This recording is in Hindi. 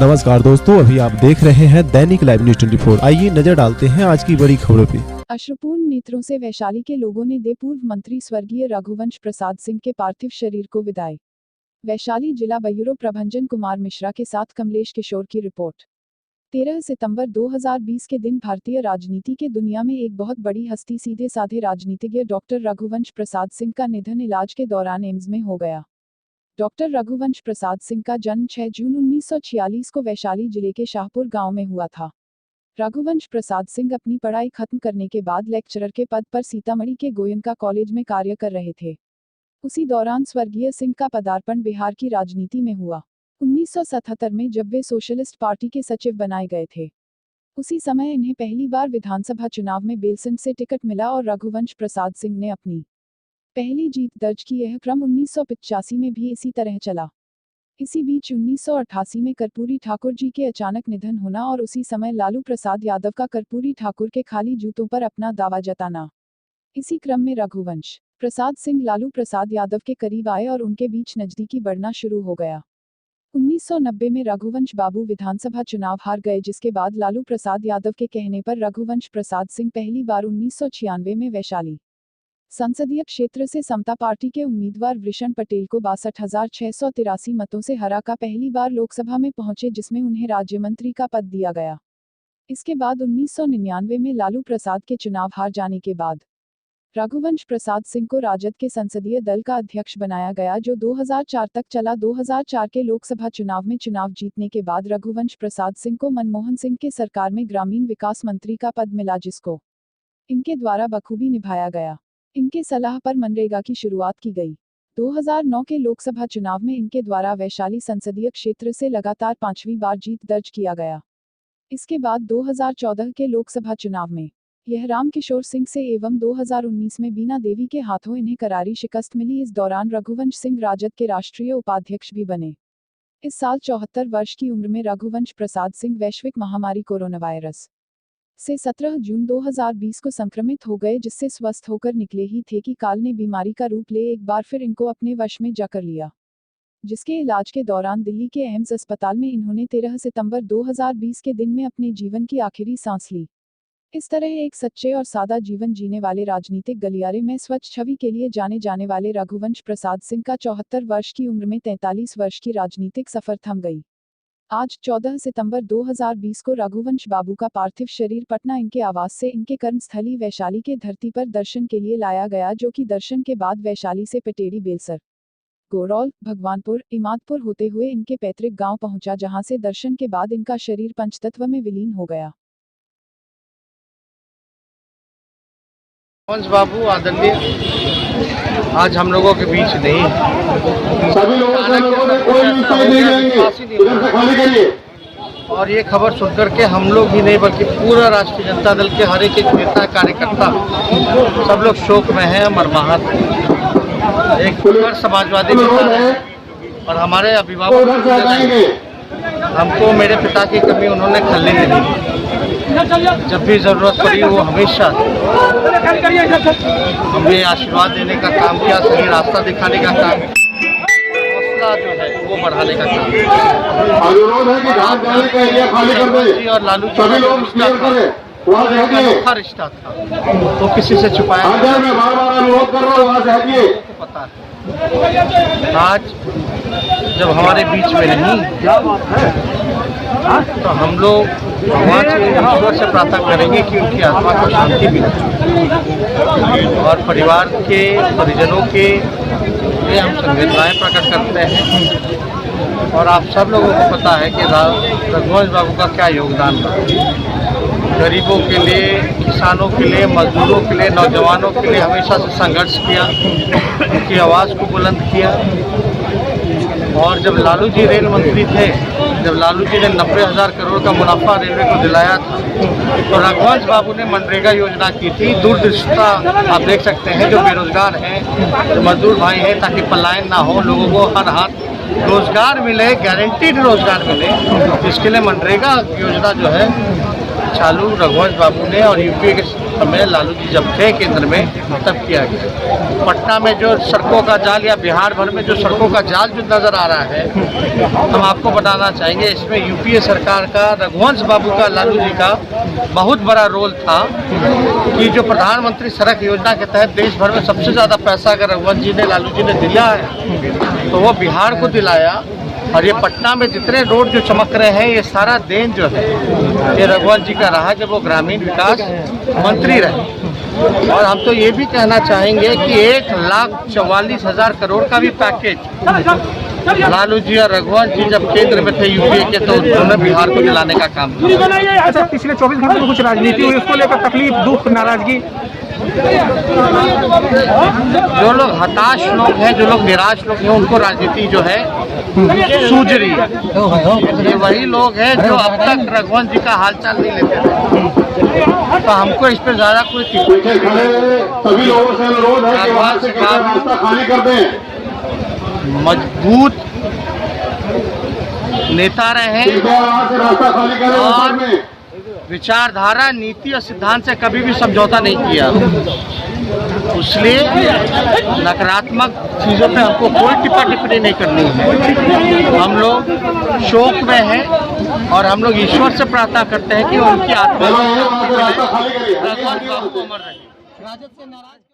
नमस्कार दोस्तों, अभी आप देख रहे हैं दैनिक लाइव न्यूज 24। आइए नजर डालते हैं आज की बड़ी खबरों पे। अश्रुपूर्ण नेत्रों से वैशाली के लोगों ने दे पूर्व मंत्री स्वर्गीय रघुवंश प्रसाद सिंह के पार्थिव शरीर को विदाई। वैशाली जिला ब्यूरो प्रभंजन कुमार मिश्रा के साथ कमलेश किशोर की रिपोर्ट। 13 सितंबर 2020 के दिन भारतीय राजनीति के दुनिया में एक बहुत बड़ी हस्ती सीधे साधे राजनीतिज्ञ डॉक्टर रघुवंश प्रसाद सिंह का निधन इलाज के दौरान एम्स में हो गया। डॉक्टर रघुवंश प्रसाद सिंह का जन्म 6 जून 1946 को वैशाली जिले के शाहपुर गांव में हुआ था। रघुवंश प्रसाद सिंह अपनी पढ़ाई खत्म करने के बाद लेक्चरर के पद पर सीतामढ़ी के गोयनका कॉलेज में कार्य कर रहे थे। उसी दौरान स्वर्गीय सिंह का पदार्पण बिहार की राजनीति में हुआ। 1977 में जब वे सोशलिस्ट पार्टी के सचिव बनाए गए थे, उसी समय इन्हें पहली बार विधानसभा चुनाव में बेलसंड से टिकट मिला और रघुवंश प्रसाद सिंह ने अपनी पहली जीत दर्ज की। यह क्रम 1985 में भी इसी तरह चला। इसी बीच 1988 में कर्पूरी ठाकुर जी के अचानक निधन होना और उसी समय लालू प्रसाद यादव का कर्पूरी ठाकुर के खाली जूतों पर अपना दावा जताना। इसी क्रम में रघुवंश प्रसाद सिंह लालू प्रसाद यादव के करीब आए और उनके बीच नजदीकी बढ़ना शुरू हो गया। 1990 में रघुवंश बाबू विधानसभा चुनाव हार गए, जिसके बाद लालू प्रसाद यादव के कहने पर रघुवंश प्रसाद सिंह पहली बार 1996 में वैशाली संसदीय क्षेत्र से समता पार्टी के उम्मीदवार वृषण पटेल को 62,683 मतों से हरा का पहली बार लोकसभा में पहुंचे, जिसमें उन्हें राज्य मंत्री का पद दिया गया। इसके बाद 1999 में लालू प्रसाद के चुनाव हार जाने के बाद रघुवंश प्रसाद सिंह को राजद के संसदीय दल का अध्यक्ष बनाया गया, जो 2004 तक चला। 2004 के लोकसभा चुनाव में चुनाव जीतने के बाद रघुवंश प्रसाद सिंह को मनमोहन सिंह के सरकार में ग्रामीण विकास मंत्री का पद मिला, जिसको इनके द्वारा बखूबी निभाया गया। इनके सलाह पर मनरेगा की शुरुआत की गई। 2009 के लोकसभा चुनाव में इनके द्वारा वैशाली संसदीय क्षेत्र से लगातार 5वीं बार जीत दर्ज किया गया। इसके बाद 2014 के लोकसभा चुनाव में यह रामकिशोर सिंह से एवं 2019 में बीना देवी के हाथों इन्हें करारी शिकस्त मिली। इस दौरान रघुवंश सिंह राजद के राष्ट्रीय उपाध्यक्ष भी बने। इस साल 74 वर्ष की उम्र में रघुवंश प्रसाद सिंह वैश्विक महामारी कोरोना वायरस से 17 जून 2020 को संक्रमित हो गए, जिससे स्वस्थ होकर निकले ही थे कि काल ने बीमारी का रूप ले एक बार फिर इनको अपने वश में जाकर लिया, जिसके इलाज के दौरान दिल्ली के एम्स अस्पताल में इन्होंने 13 सितंबर 2020 के दिन में अपने जीवन की आखिरी सांस ली। इस तरह एक सच्चे और सादा जीवन जीने वाले राजनीतिक गलियारे में स्वच्छ छवि के लिए जाने जाने वाले रघुवंश प्रसाद सिंह का 74 वर्ष की उम्र में 43 वर्ष की राजनीतिक सफर थम गई। आज 14 सितंबर 2020 को रघुवंश बाबू का पार्थिव शरीर पटना इनके आवास से इनके कर्मस्थली वैशाली के धरती पर दर्शन के लिए लाया गया, जो कि दर्शन के बाद वैशाली से पटेड़ी, बेलसर, गोरौल, भगवानपुर, इमादपुर होते हुए इनके पैतृक गांव पहुंचा, जहां से दर्शन के बाद इनका शरीर पंचतत्व में विलीन हो गया। रघुवंश बाबू आदरणीय आज हम लोगों के बीच नहीं, सभी लोगों ने कोई नहीं जाएंगे, खाली करिए। और ये खबर सुनकर के हम लोग ही नहीं बल्कि पूरा राष्ट्रीय जनता दल के हर एक नेता कार्यकर्ता सब लोग शोक में हैं, मरमाहत हैं। एक पूरा समाजवादी नेता है और हमारे अभिभावक हमको मेरे पिता की कमी उन्होंने खलने नहीं दी। जब भी ज़रूरत पड़ी वो हमेशा हमें आशीर्वाद देने का काम किया, सही रास्ता दिखाने का काम, हौसला जो है वो बढ़ाने का काम। और लालू जी अनोखा रिश्ता था, वो किसी से छुपाया पता है। आज जब हमारे बीच में नहीं तो हम लोग भगवान से ईश्वर से प्रार्थना करेंगे कि उनकी आत्मा को शांति मिले और परिवार के परिजनों के लिए हम संवेदनाएं प्रकट करते हैं। और आप सब लोगों को पता है कि रघुवंश बाबू का क्या योगदान था। गरीबों के लिए, किसानों के लिए, मजदूरों के लिए, नौजवानों के लिए हमेशा से संघर्ष किया, उनकी आवाज़ को बुलंद किया। और जब लालू जी रेल मंत्री थे, जब लालू जी ने 90,000 करोड़ का मुनाफा रेलवे को दिलाया था, तो रघुवंश बाबू ने मनरेगा योजना की थी। दूरदृष्टा आप देख सकते हैं, जो बेरोजगार हैं, जो मजदूर भाई हैं, ताकि पलायन ना हो, लोगों को हर हाथ रोजगार मिले, गारंटीड रोजगार मिले। इसके लिए मनरेगा योजना जो है चालू रघुवंश बाबू ने और यूपीए के समय लालू जी जब थे केंद्र में तब किया गया। पटना में जो सड़कों का जाल या बिहार भर में जो सड़कों का जाल जो नज़र आ रहा है, हम आपको बताना चाहेंगे इसमें यूपीए सरकार का, रघुवंश बाबू का, लालू जी का बहुत बड़ा रोल था कि जो प्रधानमंत्री सड़क योजना के तहत देश भर में सबसे ज़्यादा पैसा अगर रघुवंश जी ने, लालू जी ने दिया है तो वो बिहार को दिलाया। और ये पटना में जितने रोड जो चमक रहे हैं ये सारा देन जो है ये रघुवंश जी का रहा जब वो ग्रामीण विकास मंत्री रहे। और हम तो ये भी कहना चाहेंगे कि 1,44,000 करोड़ का भी पैकेज लालू जी और रघुवंश जी जब केंद्र में थे यूपीए के तो उन्होंने बिहार को दिलाने का काम किया। अच्छा, पिछले 24 घंटे में कुछ राजनीति हुई, उसको लेकर तकलीफ, दुख, नाराजगी? जो लोग हताश लोग हैं, जो लोग निराश लोग हैं, उनको राजनीति जो है सूझ रही है। ये वही लोग हैं जो अब तक रघुवंश जी का हालचाल नहीं लेते थे, तो हमको इस पर ज़्यादा कोई पीछे खड़े सभी लोगों से अनुरोध है कि वहाँ से रास्ता खाली कर दें। मजबूत नेता रहे वहाँ से रास्ता खाली करें और में। विचारधारा, नीति और सिद्धांत से कभी भी समझौता नहीं किया। इसलिए नकारात्मक चीज़ों पे हमको कोई टिप्पा टिप्पणी नहीं करनी है। हम लोग शोक में हैं और हम लोग ईश्वर से प्रार्थना करते हैं कि उनकी आत्मा को शांति मिले, भगवान बाबू को अमर रहे।